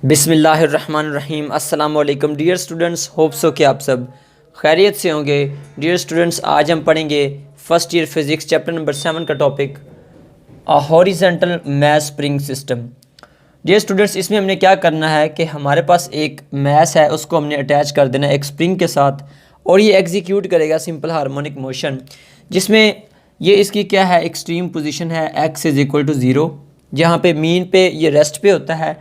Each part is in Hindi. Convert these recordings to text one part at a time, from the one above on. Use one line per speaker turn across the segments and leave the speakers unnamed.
बिस्मिल्लाहिर्रहमानिर्रहीम। अस्सलाम वालेकुम डियर स्टूडेंट्स, होप सो कि आप सब खैरियत से होंगे। डियर स्टूडेंट्स, आज हम पढ़ेंगे first year physics chapter number 7 का topic horizontal mass spring system. Dear students, इसमें हमने क्या करना है कि हमारे पास एक मैस है, उसको हमने अटैच कर देना है एक स्प्रिंग के साथ और ये एग्जीक्यूट करेगा सिंपल हार्मोनिक मोशन, जिसमें ये इसकी क्या है, एक्सट्रीम पोजीशन है x इज़ इक्वल टू 0, जहाँ पे मीन पे ये रेस्ट पे होता है।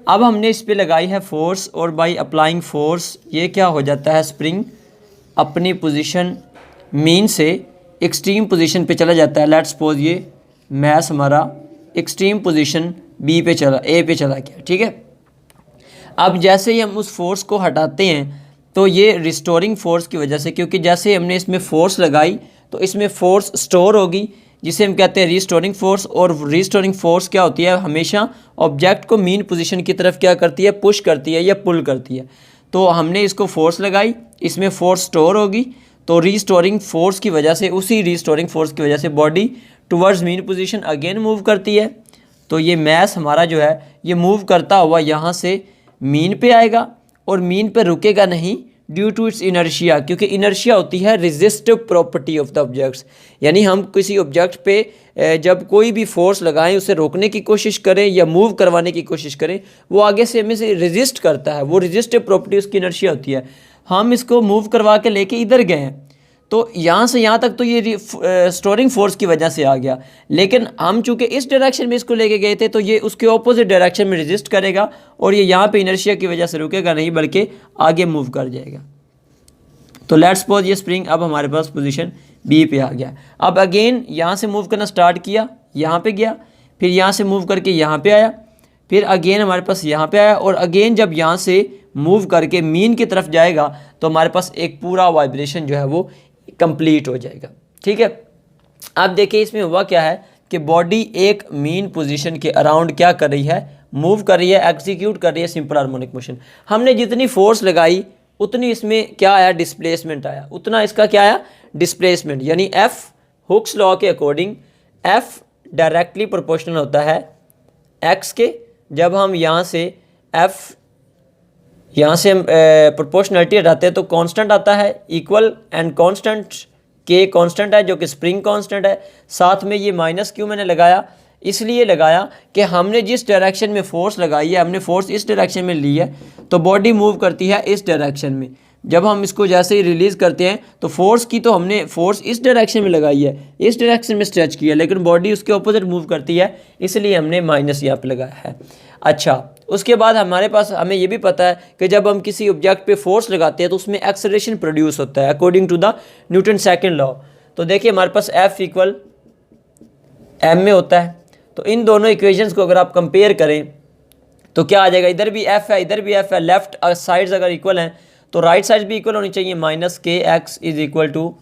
अब हमने इस पे लगाई है फोर्स और बाई अप्लाइंग फोर्स ये क्या हो जाता है, स्प्रिंग अपनी पोजीशन मीन से एक्सट्रीम पोजीशन पे चला जाता है। लेट्स सपोज ये मैस हमारा एक्सट्रीम पोजीशन बी पे चला, ए पे चला गया, ठीक है। अब जैसे ही हम उस फोर्स को हटाते हैं तो ये रिस्टोरिंग फोर्स की वजह से, क्योंकि जैसे हमने इसमें फोर्स लगाई तो इसमें फोर्स स्टोर होगी, जिसे हम कहते हैं रीस्टोरिंग फोर्स। और रीस्टोरिंग फोर्स क्या होती है, हमेशा ऑब्जेक्ट को मीन पोजीशन की तरफ क्या करती है, पुश करती है या पुल करती है। तो हमने इसको फोर्स लगाई, इसमें फोर्स स्टोर होगी, तो रीस्टोरिंग फोर्स की वजह से, उसी रीस्टोरिंग फोर्स की वजह से body towards mean position again move करती है। तो ये मैस हमारा जो है ये मूव करता हुआ यहाँ से मीन पे आएगा और मीन पे रुकेगा नहीं ड्यू टू इट्स इनर्शिया, क्योंकि इनर्शिया होती है resistive property of the objects. यानी हम किसी ऑब्जेक्ट पे जब कोई भी फोर्स लगाएं, उसे रोकने की कोशिश करें या मूव करवाने की कोशिश करें, वो आगे से हमें से रेजिस्ट करता है, वो रेजिस्टिव प्रॉपर्टी उसकी इनर्शिया होती है। हम इसको मूव करवा के लेके इधर गए हैं तो यहाँ से यहाँ तक तो ये स्टोरिंग फोर्स की वजह से आ गया, लेकिन हम चूँकि इस डायरेक्शन में इसको लेके गए थे तो ये उसके ऑपोजिट डायरेक्शन में रेजिस्ट करेगा और ये यहाँ पे इनर्शिया की वजह से रुकेगा नहीं, बल्कि आगे मूव कर जाएगा। तो लेट्स सपोज ये स्प्रिंग अब हमारे पास पोजीशन बी पे आ गया। अब अगेन यहाँ से मूव करना स्टार्ट किया, यहाँ पे गया, फिर यहाँ से मूव करके यहाँ पे आया, फिर अगेन हमारे पास यहाँ पे आया और अगेन जब यहाँ से मूव करके मीन की तरफ जाएगा तो हमारे पास एक पूरा वाइब्रेशन जो है वो कंप्लीट हो जाएगा, ठीक है। अब देखिए इसमें हुआ क्या है कि बॉडी एक मीन पोजीशन के अराउंड क्या कर रही है, मूव कर रही है, एग्जीक्यूट कर रही है सिंपल हार्मोनिक मोशन। हमने जितनी फोर्स लगाई उतनी इसमें क्या आया, डिस्प्लेसमेंट आया, उतना इसका क्या आया, डिस्प्लेसमेंट। यानी एफ हुक्स लॉ के अकॉर्डिंग एफ डायरेक्टली प्रोपोर्शनल होता है एक्स के। जब हम यहाँ से एफ यहाँ से हम प्रोपोर्शनलिटी हटाते हैं तो कांस्टेंट आता है इक्वल एंड कांस्टेंट के कांस्टेंट है जो कि स्प्रिंग कांस्टेंट है। साथ में ये माइनस क्यों मैंने लगाया, इसलिए लगाया कि हमने जिस डायरेक्शन में फोर्स लगाई है, हमने फोर्स इस डायरेक्शन में ली है तो बॉडी मूव करती है इस डायरेक्शन में। जब हम इसको जैसे ही रिलीज़ करते हैं तो फोर्स की तो हमने फोर्स इस डायरेक्शन में लगाई है, इस डायरेक्शन में स्ट्रेच किया, लेकिन बॉडी उसके ऑपोजिट मूव करती है, इसलिए हमने माइनस यहाँ पे लगाया है। अच्छा, उसके बाद हमारे पास हमें ये भी पता है कि जब हम किसी ऑब्जेक्ट पे फोर्स लगाते हैं तो उसमें एक्सेलरेशन प्रोड्यूस होता है according to the Newton second law. तो देखिए हमारे पास एफ इक्वल एम में होता है, तो इन दोनों इक्वेशंस को अगर आप कंपेयर करें तो क्या आ जाएगा, इधर भी एफ है इधर भी एफ है, लेफ्ट साइड्स अगर इक्वल हैं तो राइट साइड भी इक्वल होनी चाहिए, minus k x is equal to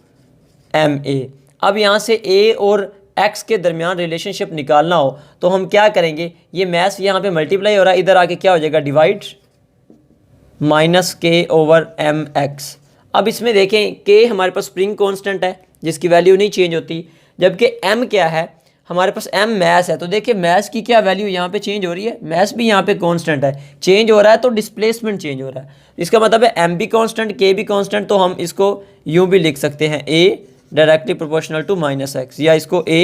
m a. अब यहाँ से ए और एक्स के दरमियान रिलेशनशिप निकालना हो तो हम क्या करेंगे, ये मैस यहाँ पे मल्टीप्लाई हो रहा है, इधर आके क्या हो जाएगा, डिवाइड माइनस के ओवर एम एक्स। अब इसमें देखें के हमारे पास स्प्रिंग कांस्टेंट है जिसकी वैल्यू नहीं चेंज होती, जबकि एम क्या है, हमारे पास एम मैस है। तो देखिए मैस की क्या वैल्यू यहाँ पे चेंज हो रही है, मैस भी यहाँ पे कांस्टेंट है, चेंज हो रहा है तो डिस्प्लेसमेंट चेंज हो रहा है। इसका मतलब है एम भी कांस्टेंट के भी कांस्टेंट, तो हम इसको यूँ भी लिख सकते हैं a directly proportional to minus x, या इसको a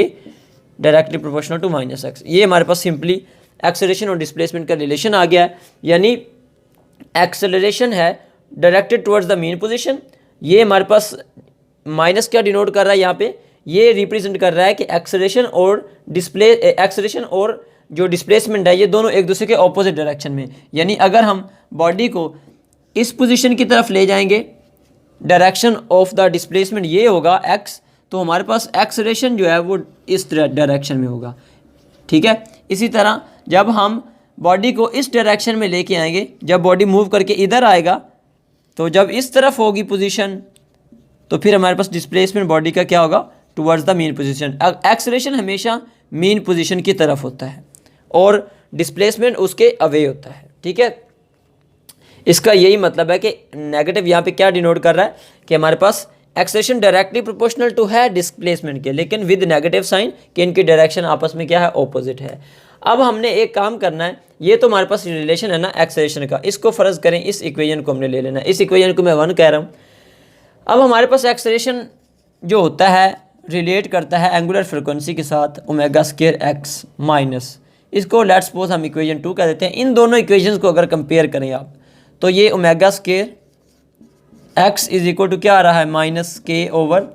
directly proportional to minus x. ये हमारे पास सिंपली एक्सेलरेशन और डिस्प्लेसमेंट का रिलेशन आ गया है। यानी एक्सेलरेशन है directed towards the mean position, ये हमारे पास माइनस क्या डिनोट कर रहा है, यहाँ पे ये रिप्रेजेंट कर रहा है कि एक्सेलरेशन और जो डिस्प्लेसमेंट है ये दोनों एक दूसरे के ऑपोजिट डायरेक्शन में। यानी अगर हम बॉडी को इस पोजीशन की तरफ ले जाएंगे, डायरेक्शन ऑफ द डिस्प्लेसमेंट ये होगा एक्स, तो हमारे पास एक्सेलरेशन जो है वो इस डायरेक्शन में होगा, ठीक है। इसी तरह जब हम बॉडी को इस डायरेक्शन में लेके आएंगे, जब बॉडी मूव करके इधर आएगा तो जब इस तरफ होगी पोजीशन तो फिर हमारे पास डिस्प्लेसमेंट बॉडी का क्या होगा, towards the mean position. Acceleration हमेशा मीन पोजीशन की तरफ होता है और डिस्प्लेसमेंट उसके अवे होता है, ठीक है। इसका यही मतलब है कि नेगेटिव यहाँ पे क्या डिनोट कर रहा है कि हमारे पास एक्सेलरेशन डायरेक्टली प्रोपोर्शनल टू है डिस्प्लेसमेंट के, लेकिन विद नेगेटिव साइन कि इनकी डायरेक्शन आपस में क्या है, ऑपोजिट है। अब हमने एक काम करना है, ये तो हमारे पास रिलेशन है ना एक्सेलरेशन का, इसको फ़र्ज़ करें इस इक्वेशन को हमने ले लेना है, इस इक्वेशन को मैं 1 कह रहा हूँ। अब हमारे पास एक्सेलरेशन जो होता है रिलेट करता है एंगुलर फ्रिक्वेंसी के साथ ओमेगा स्क्वायर एक्स माइनस, इसको लेट्स सपोज हम इक्वेशन 2 कह देते हैं। इन दोनों इक्वेशंस को अगर कंपेयर करें आप, तो ये omega square x is equal to क्या आ रहा है, माइनस के ओवर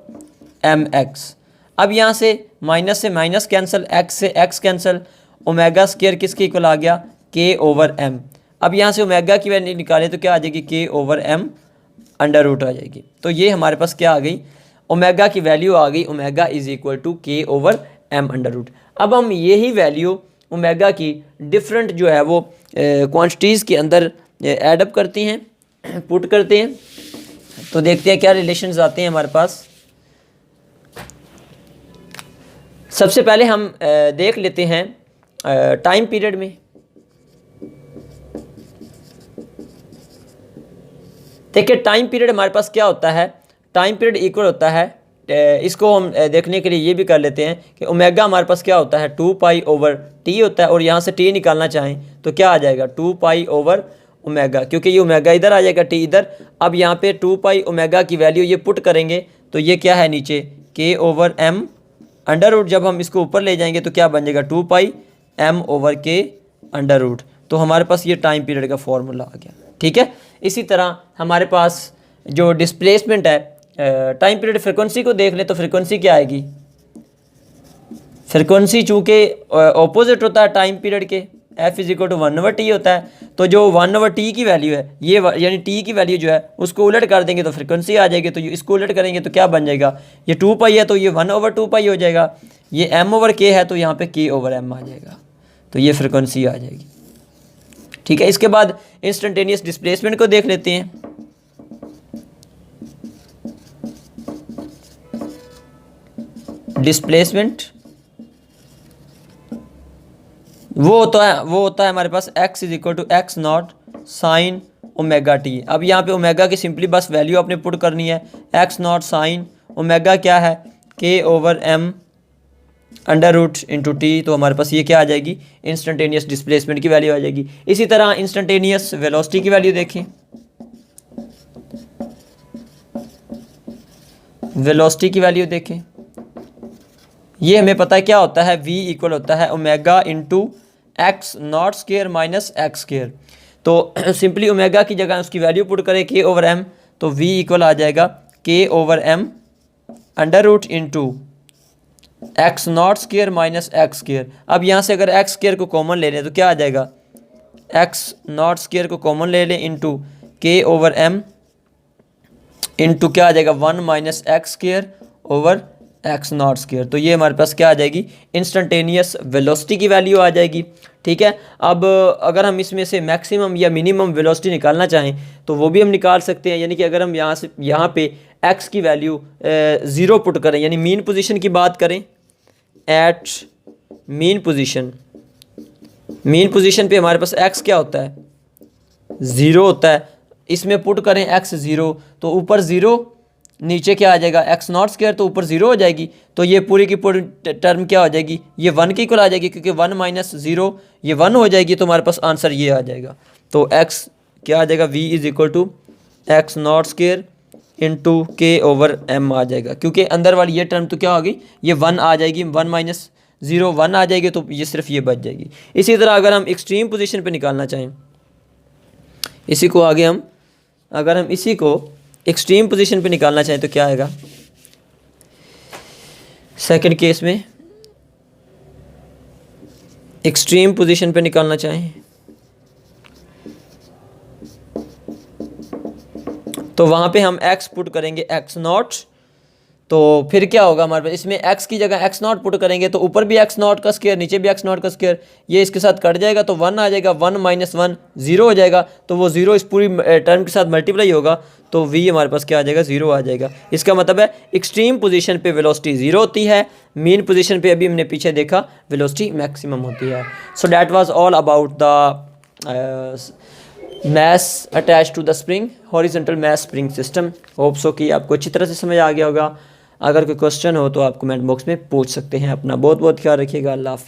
एम एक्स। अब यहाँ से माइनस कैंसिल, एक्स से एक्स कैंसिल, ओमेगा स्क्वायर किसके इक्वल आ गया, के ओवर एम। अब यहाँ से ओमेगा की वैल्यू निकालें तो क्या आ जाएगी, के ओवर एम अंडर रूट आ जाएगी। तो ये हमारे पास क्या आ गई, ओमेगा की वैल्यू आ गई, ओमेगा इज इक्वल टू के ओवर एम अंडर रूट। अब हम यही वैल्यू ओमेगा की डिफरेंट जो है वो क्वांटिटीज़ के अंदर एडअप करती हैं, पुट करते हैं, तो देखते हैं क्या रिलेशंस आते हैं हमारे पास। सबसे पहले हम देख लेते हैं टाइम पीरियड में। देखिए टाइम पीरियड हमारे पास क्या होता है, टाइम पीरियड इक्वल होता है, इसको हम देखने के लिए ये भी कर लेते हैं कि ओमेगा हमारे पास क्या होता है, 2 पाई ओवर टी होता है, और यहाँ से टी निकालना चाहें तो क्या आ जाएगा, 2 पाई ओवर ओमेगा, क्योंकि ये ओमेगा इधर आ जाएगा, टी इधर। अब यहाँ पे 2 पाई ओमेगा की वैल्यू ये पुट करेंगे तो ये क्या है नीचे, के ओवर एम अंडर रूट। जब हम इसको ऊपर ले जाएंगे तो क्या बन जाएगा, 2 पाई एम ओवर के अंडर रूट। तो हमारे पास ये टाइम पीरियड का फॉर्मूला आ गया, ठीक है। इसी तरह हमारे पास जो डिस्प्लेसमेंट है, टाइम पीरियड फ्रिक्वेंसी को देख ले तो फ्रिक्वेंसी क्या आएगी, फ्रिक्वेंसी चूँकि ऑपोजिट होता है टाइम पीरियड के, f is equal to 1/t होता है, तो जो 1/t की वैल्यू है ये यानी t की वैल्यू जो है उसको उलट कर देंगे तो फ्रिक्वेंसी आ जाएगी। तो इसको उलट करेंगे तो क्या बन जाएगा, ये 2 पाई है तो ये 1/2 पाई हो जाएगा, ये m ओवर k है तो यहाँ पे k ओवर m आ जाएगा, तो ये फ्रिक्वेंसी आ जाएगी, ठीक है। इसके बाद इंस्टेंटेनियस डिस्प्लेसमेंट को देख लेते हैं। डिस्प्लेसमेंट वो होता है हमारे पास x is equal to x not sine omega t. अब यहाँ पे ओमेगा की सिंपली बस वैल्यू आपने पुट करनी है, एक्स नॉट साइन ओमेगा क्या है, k over m under root into t. तो हमारे पास ये क्या आ जाएगी, इंस्टेंटेनियस डिस्प्लेसमेंट की वैल्यू आ जाएगी। इसी तरह इंस्टेंटेनियस वेलोसिटी की वैल्यू देखें, वेलोसिटी की वैल्यू देखें, ये हमें पता है क्या होता है, v इक्वल होता है omega into x not square minus x square. तो सिंपली ओमेगा की जगह उसकी वैल्यू पुट करें के ओवर एम, तो v इक्वल आ जाएगा k over m under root into x not square minus x square. अब यहाँ से अगर एक्स स्क्वायर को कॉमन ले लें तो क्या आ जाएगा, एक्स नॉट स्क्वायर को कॉमन ले लें into k over M into क्या आ जाएगा, 1 minus x square over x not square. तो ये हमारे पास क्या आ जाएगी, इंस्टेंटेनियस वेलोसिटी की वैल्यू आ जाएगी, ठीक है। अब अगर हम इसमें से मैक्सिमम या मिनिमम वेलोसिटी निकालना चाहें तो वो भी हम निकाल सकते हैं। यानी कि अगर हम यहाँ पे एक्स की वैल्यू 0 पुट करें, यानी मीन पोजीशन की बात करें, एट मीन पोजीशन पे हमारे पास एक्स क्या होता है, 0 होता है। इसमें पुट करें एक्स 0 तो ऊपर 0, नीचे क्या आ जाएगा, एक्स नॉट स्क्वायर, तो ऊपर 0 हो जाएगी। तो ये पूरी की पूरी टर्म क्या हो जाएगी, ये 1 की इक्वल आ जाएगी, क्योंकि 1 माइनस 0 ये 1 हो जाएगी। तो हमारे पास आंसर ये आ जाएगा। तो एक्स क्या आ जाएगा, v is equal to x not square into k over m आ जाएगा, क्योंकि अंदर वाली ये टर्म तो क्या होगी, ये 1 आ जाएगी, 1 माइनस 0 1 आ जाएगी, तो ये सिर्फ ये बच जाएगी। इसी तरह अगर हम एक्सट्रीम पोजीशन पे निकालना चाहें, इसी को आगे हम अगर हम इसी को एक्सट्रीम पोजीशन पे निकालना चाहें तो क्या आएगा, सेकंड केस में एक्सट्रीम पोजीशन पे निकालना चाहें तो वहाँ पे हम x पुट करेंगे x नॉट, तो फिर क्या होगा हमारे पास, इसमें x की जगह x नॉट पुट करेंगे तो ऊपर भी x नॉट का स्क्वायर, नीचे भी x नॉट का स्क्वायर, ये इसके साथ कट जाएगा तो 1 आ जाएगा, 1 माइनस 1 0 हो जाएगा। तो वो 0 इस पूरी टर्म के साथ मल्टीप्लाई होगा, तो v हमारे पास क्या आ जाएगा, 0 आ जाएगा। इसका मतलब है एक्सट्रीम पोजीशन पे वेलोसिटी 0 होती है, मीन पोजीशन पे अभी हमने पीछे देखा वेलोसिटी मैक्सिमम होती है। So that was all about the mass attach to the spring, horizontal mass spring system. Hope so कि आपको अच्छी तरह से समझ आ गया होगा। अगर कोई क्वेश्चन हो तो आप कमेंट बॉक्स में पूछ सकते हैं। अपना बहुत बहुत ख्याल रखिएगा। अल्लाह हाफिज़।